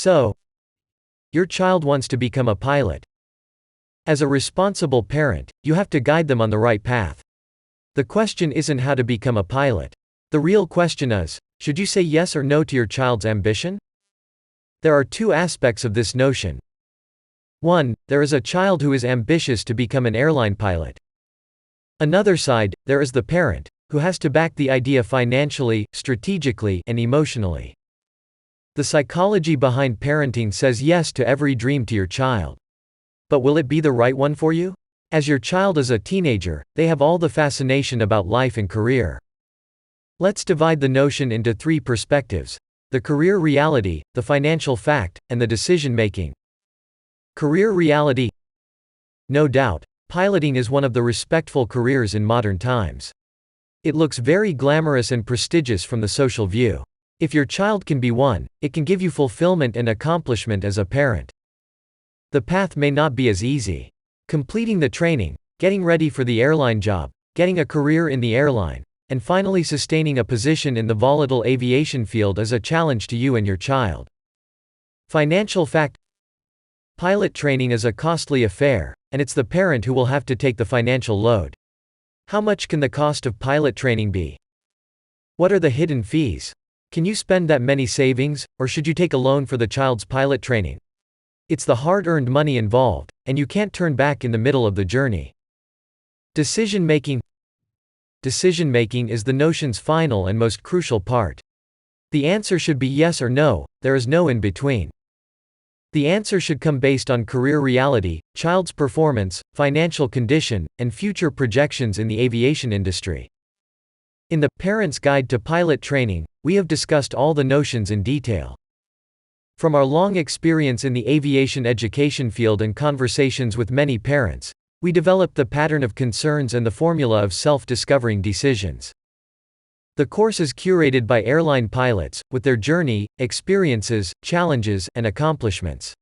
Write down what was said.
So, your child wants to become a pilot. As a responsible parent, you have to guide them on the right path. The question isn't how to become a pilot. The real question is, should you say yes or no to your child's ambition? There are two aspects of this notion. 1. There is a child who is ambitious to become an airline pilot. Another side, there is the parent, who has to back the idea financially, strategically, and emotionally. The psychology behind parenting says yes to every dream to your child. But will it be the right one for you? As your child is a teenager, they have all the fascination about life and career. Let's divide the notion into three perspectives: the career reality, the financial fact, and the decision-making. Career reality. No doubt, piloting is one of the respectful careers in modern times. It looks very glamorous and prestigious from the social view. If your child can be one, it can give you fulfillment and accomplishment as a parent. The path may not be as easy. Completing the training, getting ready for the airline job, getting a career in the airline, and finally sustaining a position in the volatile aviation field is a challenge to you and your child. Financial fact. Pilot training is a costly affair, and it's the parent who will have to take the financial load. How much can the cost of pilot training be? What are the hidden fees? Can you spend that many savings, or should you take a loan for the child's pilot training? It's the hard-earned money involved, and you can't turn back in the middle of the journey. Decision-making. Decision-making is the notion's final and most crucial part. The answer should be yes or no, there is no in between. The answer should come based on career reality, child's performance, financial condition, and future projections in the aviation industry. In the Parent's Guide to Pilot Training, we have discussed all the notions in detail. From our long experience in the aviation education field and conversations with many parents, we developed the pattern of concerns and the formula of self-discovering decisions. The course is curated by airline pilots, with their journey, experiences, challenges, and accomplishments.